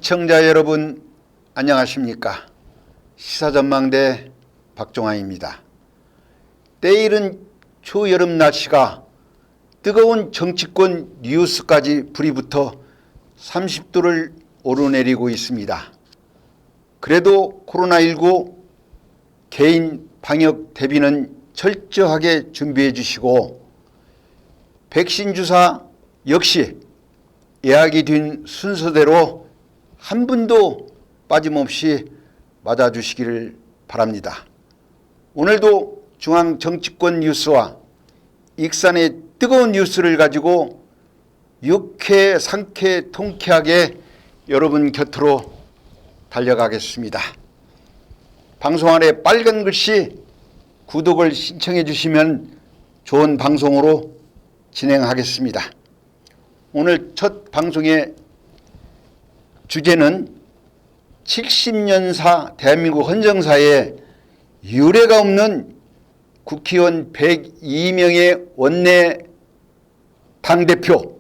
시청자 여러분 안녕하십니까? 시사전망대 박종환입니다. 때이른 초여름 날씨가 뜨거운 정치권 뉴스까지 불이 붙어 30도를 오르내리고 있습니다. 그래도 코로나19 개인 방역 대비는 철저하게 준비해 주시고 백신 주사 역시 예약이 된 순서대로 한 분도 빠짐없이 맞아주시기를 바랍니다. 오늘도 중앙정치권 뉴스와 익산의 뜨거운 뉴스를 가지고 유쾌, 상쾌, 통쾌하게 여러분 곁으로 달려가겠습니다. 방송 아래 빨간 글씨 구독을 신청해 주시면 좋은 방송으로 진행하겠습니다. 오늘 첫 방송의 주제는 70년사 대한민국 헌정사에 유례가 없는 국회의원 102명의 원내 당대표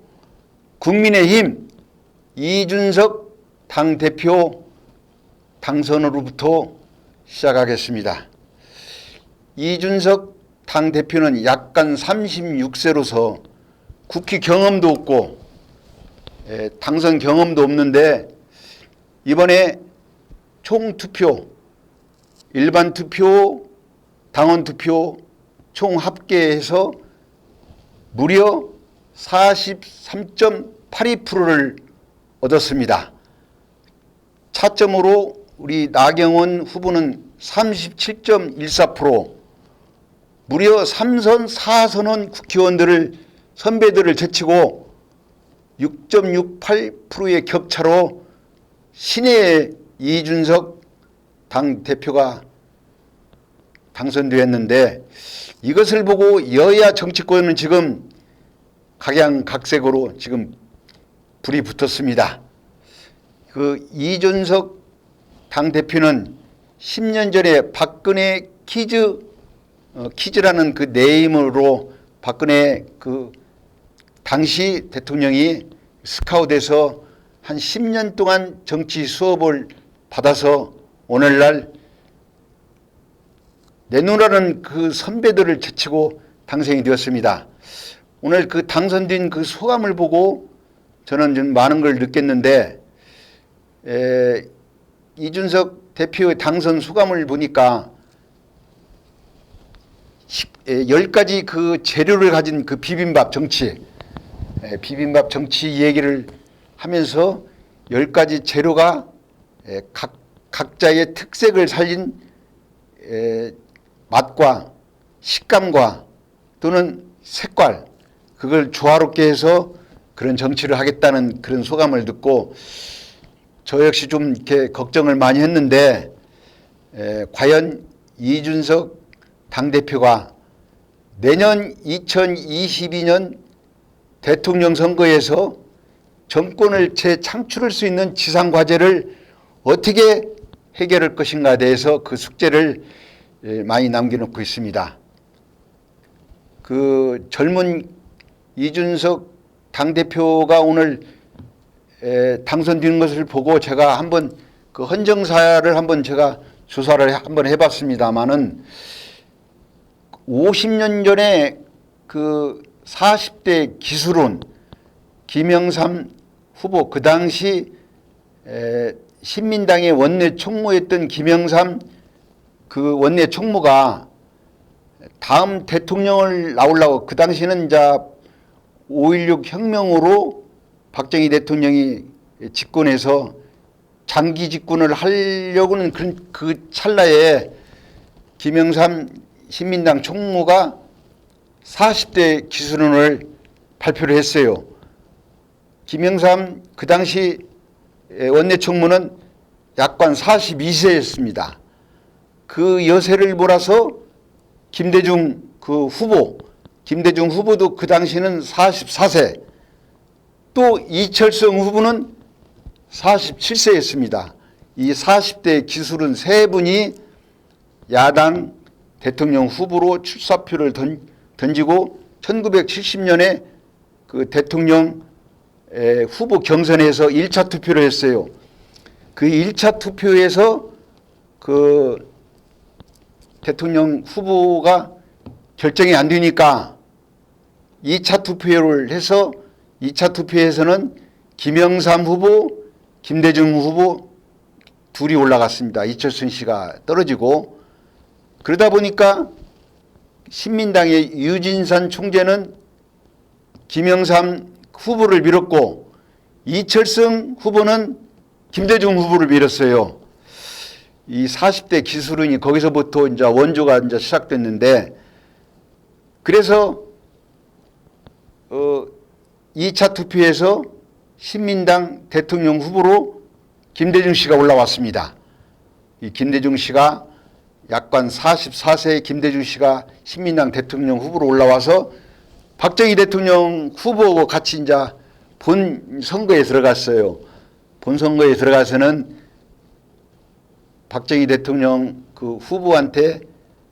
국민의힘 이준석 당대표 당선으로부터 시작하겠습니다. 이준석 당대표는 약간 36세로서 국회 경험도 없고 당선 경험도 없는데 이번에 총투표, 일반 투표, 당원 투표 총 합계해서 무려 43.82%를 얻었습니다. 차점으로 우리 나경원 후보는 37.14%, 무려 3선, 4선원 국회의원들을 선배들을 제치고 6.68%의 격차로 신의 이준석 당대표가 당선되었는데 이것을 보고 여야 정치권은 지금 각양각색으로 지금 불이 붙었습니다. 그 이준석 당대표는 10년 전에 박근혜 키즈라는 그 네임으로 박근혜 그 당시 대통령이 스카웃에서 한 10년 동안 정치 수업을 받아서 오늘날 내놓으라는 그 선배들을 제치고 당선이 되었습니다. 오늘 그 당선된 그 소감을 보고 저는 좀 많은 걸 느꼈는데 이준석 대표의 당선 소감을 보니까 10가지 그 재료를 가진 그 비빔밥 정치 얘기를 하면서 10가지 재료가 각자의 특색을 살린 맛과 식감과 또는 색깔 그걸 조화롭게 해서 그런 정치를 하겠다는 그런 소감을 듣고 저 역시 좀 이렇게 걱정을 많이 했는데 과연 이준석 당대표가 내년 2022년 대통령 선거에서 정권을 재창출할 수 있는 지상과제를 어떻게 해결할 것인가에 대해서 그 숙제를 많이 남겨놓고 있습니다. 그 젊은 이준석 당대표가 오늘 당선되는 것을 보고 제가 한번 그 헌정사를 한번 제가 조사를 한번 해봤습니다만은 50년 전에 그 40대 기술원 김영삼 후보 그 당시 신민당의 원내 총무였던 김영삼 그 원내 총무가 다음 대통령을 나오려고 그 당시는 이제 5.16 혁명으로 박정희 대통령이 집권해서 장기 집권을 하려고는 그 찰나에 김영삼 신민당 총무가 40대 기술원을 발표를 했어요. 김영삼 그 당시 원내 총무는 약관 42세였습니다. 그 여세를 몰아서 김대중 그 김대중 후보도 그 당시는 44세, 또 이철성 후보는 47세였습니다. 이 40대 기술은 세 분이 야당 대통령 후보로 출사표를 던지고 1970년에 그 대통령 후보 경선에서 1차 투표를 했어요. 그 1차 투표에서 그 대통령 후보가 결정이 안 되니까 2차 투표를 해서 2차 투표에서는 김영삼 후보, 김대중 후보 둘이 올라갔습니다. 이철순 씨가 떨어지고, 그러다 보니까 신민당의 유진산 총재는 김영삼 후보를 밀었고 이철승 후보는 김대중 후보를 밀었어요. 이 40대 기술은이 거기서부터 이제 원조가 이제 시작됐는데, 그래서 2차 투표에서 신민당 대통령 후보로 김대중 씨가 올라왔습니다. 이 김대중 씨가 약관 44세의 김대중 씨가 신민당 대통령 후보로 올라와서 박정희 대통령 후보하고 같이 이제 본 선거에 들어갔어요. 본 선거에 들어가서는 박정희 대통령 그 후보한테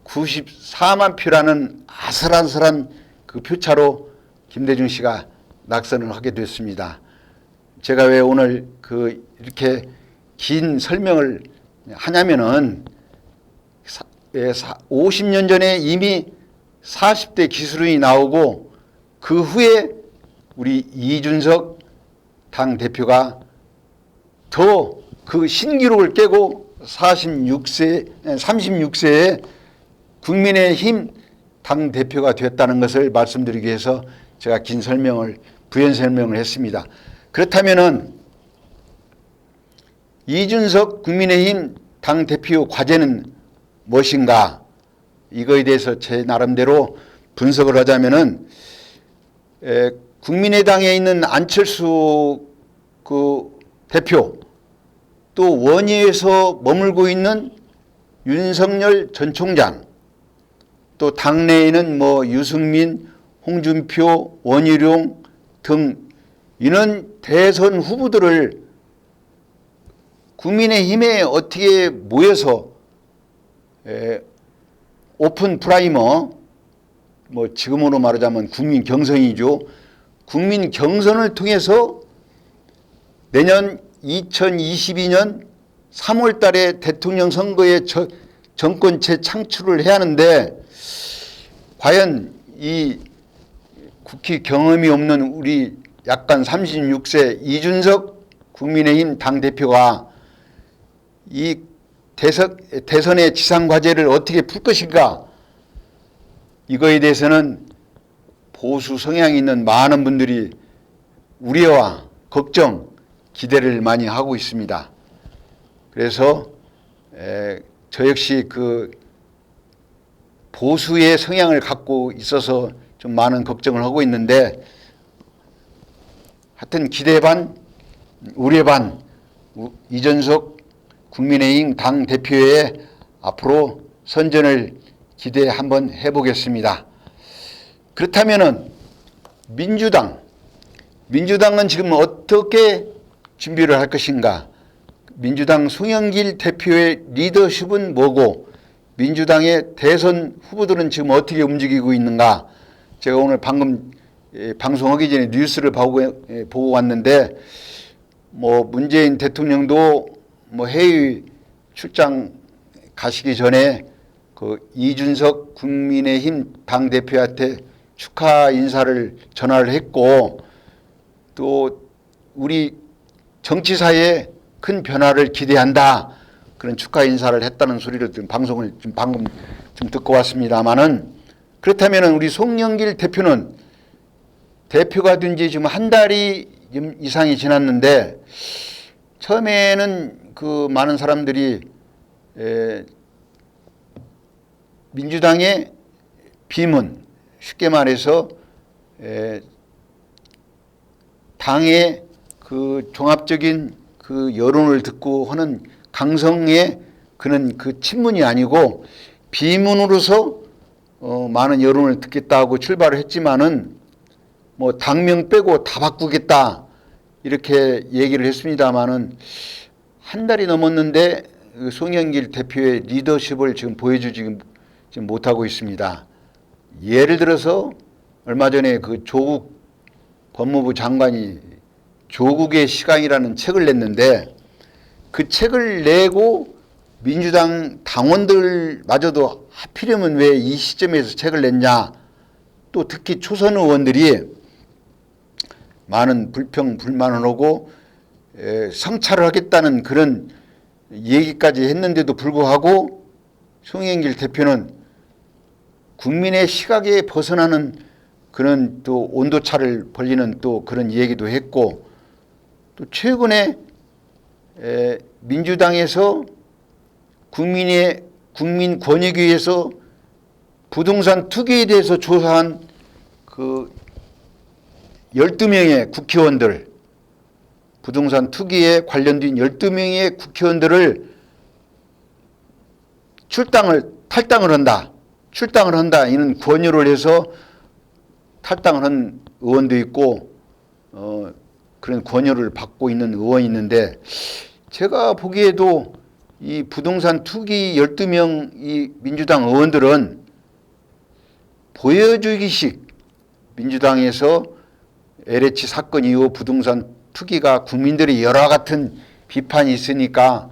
94만 표라는 아슬아슬한 그 표차로 김대중 씨가 낙선을 하게 됐습니다. 제가 왜 오늘 그 이렇게 긴 설명을 하냐면은 50년 전에 이미 40대 기술인이 나오고 그 후에 우리 이준석 당대표가 더 그 신기록을 깨고 36세에 국민의힘 당대표가 됐다는 것을 말씀드리기 위해서 제가 긴 설명을, 부연 설명을 했습니다. 그렇다면은 이준석 국민의힘 당대표 과제는 무엇인가? 이거에 대해서 제 나름대로 분석을 하자면은 국민의당에 있는 안철수 그 대표, 또 원외에서 머물고 있는 윤석열 전 총장, 또 당내에는 뭐 유승민, 홍준표, 원희룡 등 이런 대선 후보들을 국민의힘에 어떻게 모여서 오픈 프라이머, 뭐 지금으로 말하자면 국민 경선이죠. 국민 경선을 통해서 내년 2022년 3월 달에 대통령 선거에 정권 재창출을 해야 하는데, 과연 이 국회 경험이 없는 우리 약간 36세 이준석 국민의힘 당대표가 이 대선의 지상과제를 어떻게 풀 것인가, 이거에 대해서는 보수 성향이 있는 많은 분들이 우려와 걱정, 기대를 많이 하고 있습니다. 그래서 저 역시 그 보수의 성향을 갖고 있어서 좀 많은 걱정을 하고 있는데, 하여튼 기대 반, 우려 반, 이준석 국민의힘 당대표의 앞으로 선전을 기대 한번 해보겠습니다. 그렇다면은 민주당은 지금 어떻게 준비를 할 것인가? 민주당 송영길 대표의 리더십은 뭐고, 민주당의 대선 후보들은 지금 어떻게 움직이고 있는가? 제가 오늘 방금 방송하기 전에 뉴스를 보고 왔는데, 뭐 문재인 대통령도 뭐 해외 출장 가시기 전에 그 이준석 국민의힘 당대표한테 축하 인사를 전화를 했고, 또 우리 정치사에 큰 변화를 기대한다, 그런 축하 인사를 했다는 소리를 지금 방송을 지금 방금 좀 듣고 왔습니다만은, 그렇다면 우리 송영길 대표는 대표가 된 지 지금 한 달이 이상이 지났는데, 처음에는 그 많은 사람들이 민주당의 비문, 쉽게 말해서 당의 그 종합적인 그 여론을 듣고 하는 강성의 그는 그 친문이 아니고 비문으로서 많은 여론을 듣겠다고 출발을 했지만은 뭐 당명 빼고 다 바꾸겠다 이렇게 얘기를 했습니다마는 한 달이 넘었는데 그 송영길 대표의 리더십을 지금 보여주지 못하고 있습니다. 예를 들어서 얼마 전에 그 조국 법무부 장관이 조국의 시간이라는 책을 냈는데, 그 책을 내고 민주당 당원들마저도 하필이면 왜 이 시점에서 책을 냈냐. 또 특히 초선 의원들이 많은 불평, 불만을 하고 성찰을 하겠다는 그런 얘기까지 했는데도 불구하고 송영길 대표는 국민의 시각에 벗어나는 그런 또 온도차를 벌리는 또 그런 얘기도 했고, 또 최근에 민주당에서 국민 권익위에서 부동산 투기에 대해서 조사한 그 12명의 국회의원들, 부동산 투기에 관련된 12명의 국회의원들을 탈당을 한다. 이는 권유를 해서 탈당을 한 의원도 있고, 그런 권유를 받고 있는 의원이 있는데, 제가 보기에도 이 부동산 투기 12명 이 민주당 의원들은 보여주기식, 민주당에서 LH 사건 이후 부동산 투기가 국민들의 열화 같은 비판이 있으니까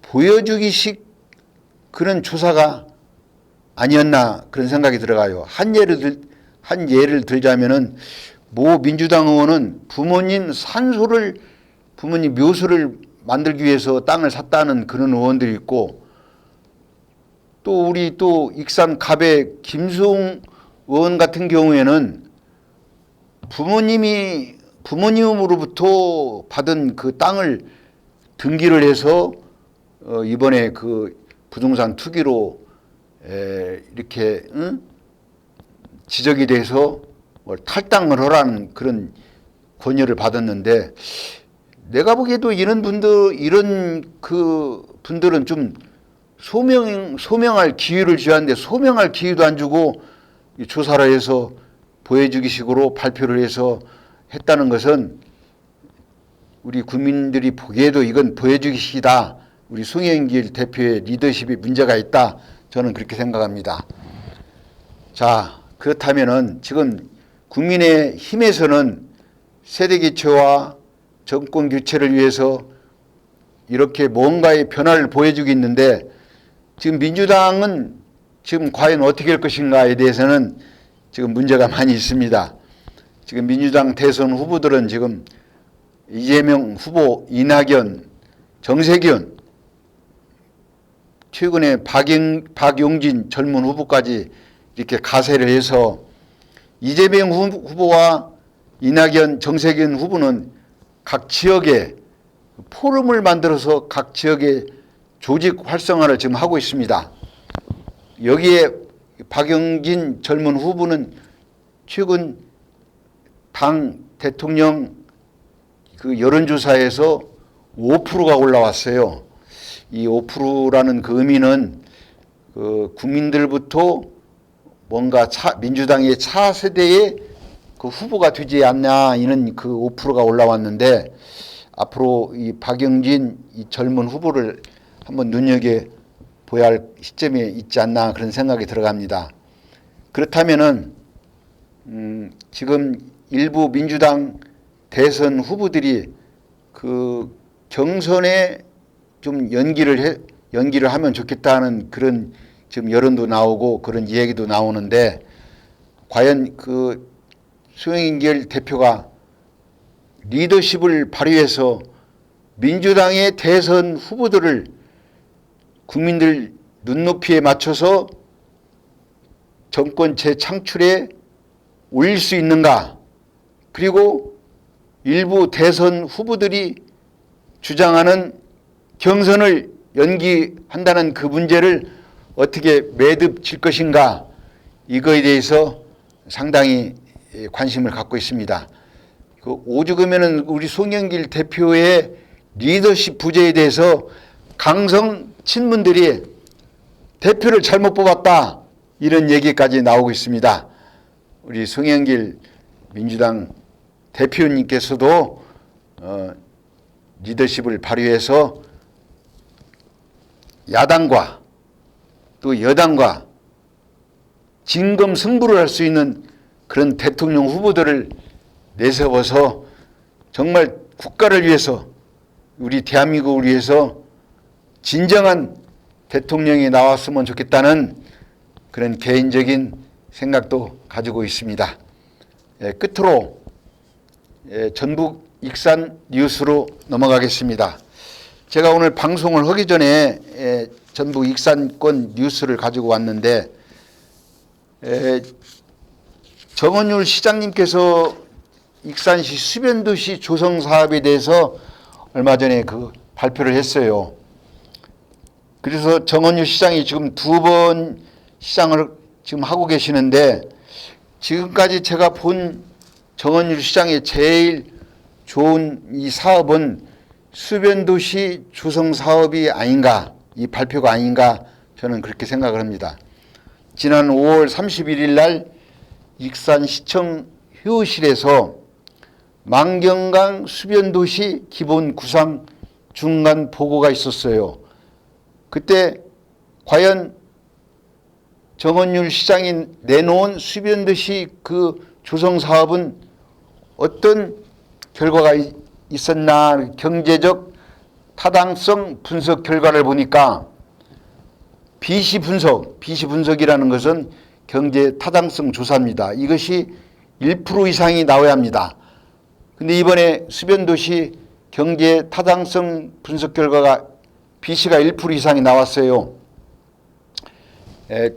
보여주기식 그런 조사가 아니었나 그런 생각이 들어가요. 한 예를 들자면은 모 민주당 의원은 부모님 묘소를 만들기 위해서 땅을 샀다는 그런 의원들이 있고, 또 우리 또 익산 갑의 김수홍 의원 같은 경우에는 부모님으로부터 받은 그 땅을 등기를 해서 이번에 그 부동산 투기로 이렇게 지적이 돼서 탈당을 하라는 그런 권유를 받았는데, 내가 보기에도 이런 분들은 좀 소명할 기회를 주었는데 소명할 기회도 안 주고 조사를 해서 보여주기식으로 발표를 해서 했다는 것은 우리 국민들이 보기에도 이건 보여주기식이다. 우리 송영길 대표의 리더십이 문제가 있다. 저는 그렇게 생각합니다. 자, 그렇다면은 지금 국민의힘에서는 세대교체와 정권 교체를 위해서 이렇게 뭔가의 변화를 보여주고 있는데, 지금 민주당은 지금 과연 어떻게 할 것인가에 대해서는 지금 문제가 많이 있습니다. 지금 민주당 대선 후보들은 지금 이재명 후보, 이낙연, 정세균, 최근에 박용진 젊은 후보까지 이렇게 가세를 해서 이재명 후보와 이낙연, 정세균 후보는 각 지역에 포럼을 만들어서 각 지역의 조직 활성화를 지금 하고 있습니다. 여기에 박용진 젊은 후보는 최근 당 대통령 그 여론조사에서 5%가 올라왔어요. 이 5%라는 그 의미는 그 국민들부터 뭔가 민주당의 차세대의 그 후보가 되지 않냐, 이는 그 5%가 올라왔는데, 앞으로 이 박용진 이 젊은 후보를 한번 눈여겨봐야 할 시점에 있지 않나 그런 생각이 들어갑니다. 그렇다면은 지금 일부 민주당 대선 후보들이 그 경선에 좀 연기를 하면 좋겠다는 그런 지금 여론도 나오고 그런 이야기도 나오는데, 과연 그 송영길 대표가 리더십을 발휘해서 민주당의 대선 후보들을 국민들 눈높이에 맞춰서 정권 재창출에 올릴 수 있는가, 그리고 일부 대선 후보들이 주장하는 경선을 연기한다는 그 문제를 어떻게 매듭질 것인가, 이거에 대해서 상당히 관심을 갖고 있습니다. 그 오죽하면은 우리 송영길 대표의 리더십 부재에 대해서 강성 친문들이 대표를 잘못 뽑았다, 이런 얘기까지 나오고 있습니다. 우리 송영길 민주당 대표님께서도 리더십을 발휘해서 야당과 또 여당과 진검승부를 할 수 있는 그런 대통령 후보들을 내세워서 정말 국가를 위해서 우리 대한민국을 위해서 진정한 대통령이 나왔으면 좋겠다는 그런 개인적인 생각도 가지고 있습니다. 끝으로 전북 익산 뉴스로 넘어가겠습니다. 제가 오늘 방송을 하기 전에 전북 익산권 뉴스를 가지고 왔는데 정원율 시장님께서 익산시 수변도시 조성 사업에 대해서 얼마 전에 그 발표를 했어요. 그래서 정원율 시장이 지금 2번 시장을 지금 하고 계시는데, 지금까지 제가 본 정원율 시장의 제일 좋은 이 사업은 수변도시 조성 사업이 아닌가, 이 발표가 아닌가, 저는 그렇게 생각을 합니다. 지난 5월 31일 날 익산시청 회의실에서 만경강 수변도시 기본 구상 중간 보고가 있었어요. 그때 과연 정원율 시장이 내놓은 수변도시 그 조성 사업은 어떤 결과가 있었나, 경제적 타당성 분석 결과를 보니까 비시 분석이라는 것은 경제 타당성 조사입니다. 이것이 1% 이상이 나와야 합니다. 근데 이번에 수변도시 경제 타당성 분석 결과가 비시가 1% 이상이 나왔어요.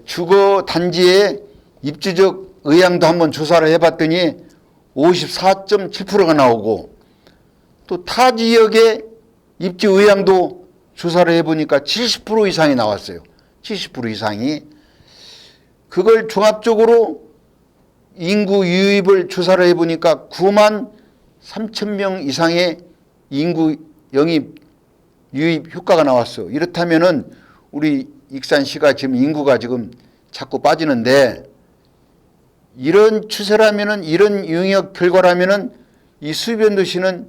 주거 단지의 입주적 의향도 한번 조사를 해봤더니 54.7%가 나오고, 또 타 지역의 입주 의향도 조사를 해보니까 70% 이상이 나왔어요. 70% 이상이. 그걸 종합적으로 인구 유입을 조사를 해보니까 9만 3천 명 이상의 인구 영입 유입 효과가 나왔어. 이렇다면은 우리 익산시가 지금 인구가 지금 자꾸 빠지는데, 이런 추세라면은, 이런 용역 결과라면은 이 수변도시는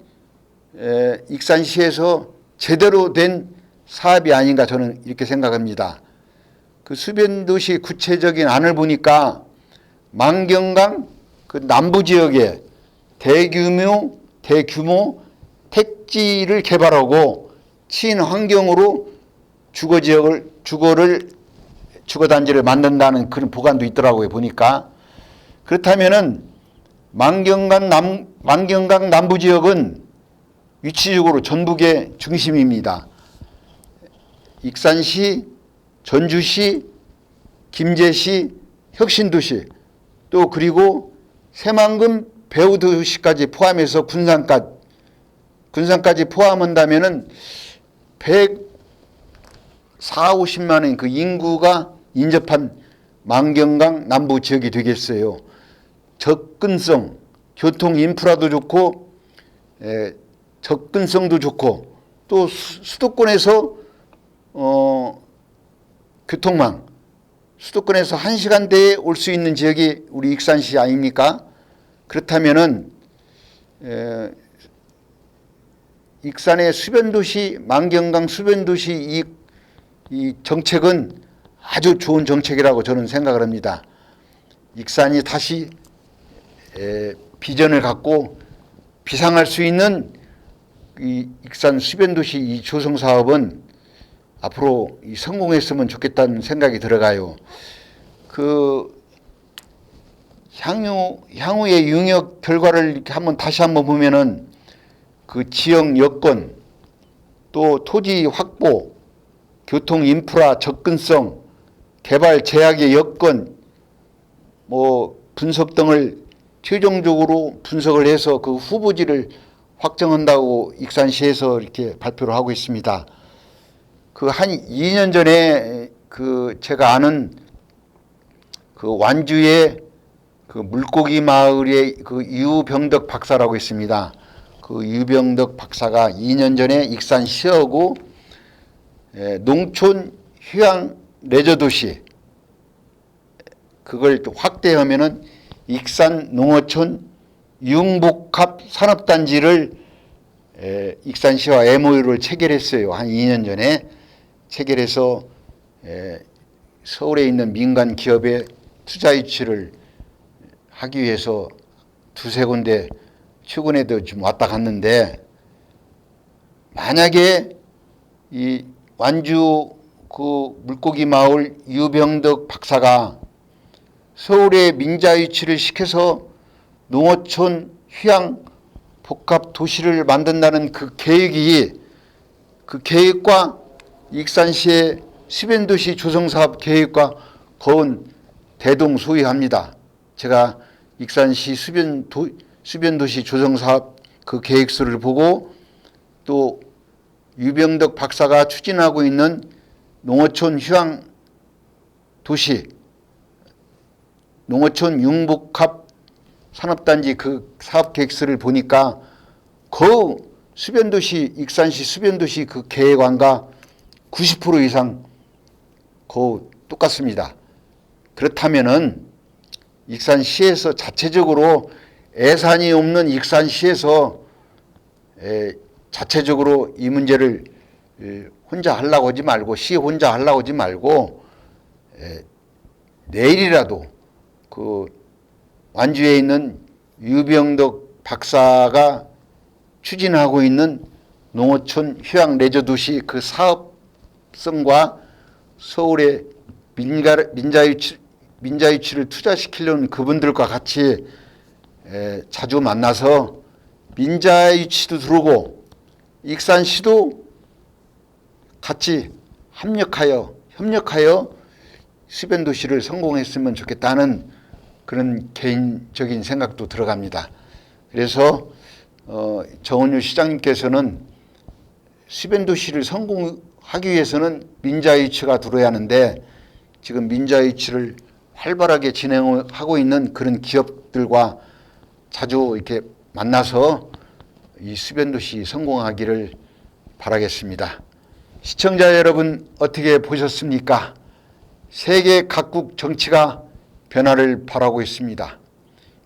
익산시에서 제대로 된 사업이 아닌가, 저는 이렇게 생각합니다. 그 수변도시 구체적인 안을 보니까 만경강 그 남부 지역에 대규모 택지를 개발하고 친환경으로 주거 단지를 만든다는 그런 보관도 있더라고요, 보니까. 그렇다면은 만경강 남부 지역은 위치적으로 전북의 중심입니다. 익산시, 전주시, 김제시, 혁신도시, 또 그리고 새만금 배후도시까지 포함해서 군산까지 포함한다면은 140~50만 원 그 인구가 인접한 만경강 남부 지역이 되겠어요. 접근성, 교통 인프라도 좋고, 접근성도 좋고, 또 수도권에서 교통망, 수도권에서 1시간대에 올 수 있는 지역이 우리 익산시 아닙니까? 그렇다면은 익산의 수변도시, 만경강 수변도시 이 정책은 아주 좋은 정책이라고 저는 생각을 합니다. 익산이 다시 비전을 갖고 비상할 수 있는 이 익산 수변도시 이 조성 사업은 앞으로 성공했으면 좋겠다는 생각이 들어가요. 그 향후의 용역 결과를 이렇게 다시 한번 보면은 그 지역 여건, 또 토지 확보, 교통 인프라 접근성, 개발 제약의 여건, 분석 등을 최종적으로 분석을 해서 그 후보지를 확정한다고 익산시에서 이렇게 발표를 하고 있습니다. 그 한 2년 전에 그 제가 아는 그 완주의 그 물고기 마을의 그 유병덕 박사라고 있습니다. 그 유병덕 박사가 2년 전에 익산시하고 농촌 휴양 레저도시 그걸 또 확대하면은 익산 농어촌 융복합 산업단지를 익산시와 MOU를 체결했어요. 한 2년 전에 체결해서 서울에 있는 민간 기업에 투자 유치를 하기 위해서 두세 군데 최근에도 좀 왔다 갔는데 만약에 이 완주 그 물고기 마을 유병덕 박사가 서울에 민자 유치를 시켜서 농어촌 휴양 복합 도시를 만든다는 그 계획과 익산시의 수변도시 조성사업 계획과 거은 대동소이합니다. 제가 익산시 수변도시 조성사업 그 계획서를 보고 또 유병덕 박사가 추진하고 있는 농어촌 휴양 도시 농어촌 융복합 산업단지 그 사업 계획서를 보니까 그 수변도시 익산시 수변도시 그 계획안과 90% 이상 그 똑같습니다. 그렇다면은 익산시에서 자체적으로 예산이 없는 익산시에서 자체적으로 이 문제를 혼자 하려고 하지 말고 시 혼자 하려고 하지 말고 내일이라도 그 완주에 있는 유병덕 박사가 추진하고 있는 농어촌 휴양 레저 도시 그 사업성과 서울의 민자유치를 투자시키려는 그분들과 같이 자주 만나서 민자유치도 들어오고 익산시도 같이 협력하여 수변도시를 성공했으면 좋겠다는 그런 개인적인 생각도 들어갑니다. 그래서 정은유 시장님께서는 수변도시를 성공하기 위해서는 민자유치가 들어야 하는데 지금 민자유치를 활발하게 진행하고 있는 그런 기업들과 자주 이렇게 만나서 이 수변도시 성공하기를 바라겠습니다. 시청자 여러분 어떻게 보셨습니까? 세계 각국 정치가 변화를 바라고 있습니다.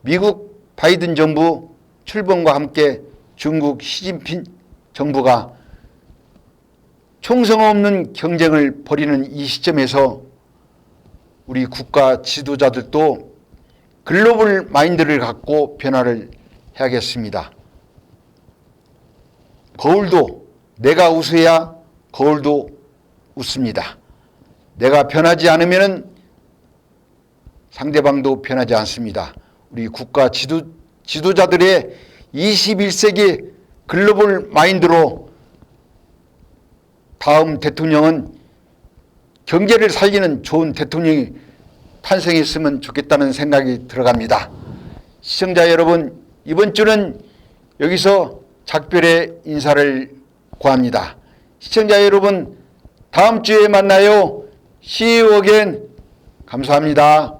미국 바이든 정부 출범과 함께 중국 시진핑 정부가 총성 없는 경쟁을 벌이는 이 시점에서 우리 국가 지도자들도 글로벌 마인드를 갖고 변화를 해야겠습니다. 거울도 내가 웃어야 거울도 웃습니다. 내가 변하지 않으면 상대방도 변하지 않습니다. 우리 국가 지도자들의 21세기 글로벌 마인드로 다음 대통령은 경제를 살리는 좋은 대통령이 탄생했으면 좋겠다는 생각이 들어갑니다. 시청자 여러분, 이번 주는 여기서 작별의 인사를 구합니다. 시청자 여러분, 다음 주에 만나요. See you again. 감사합니다.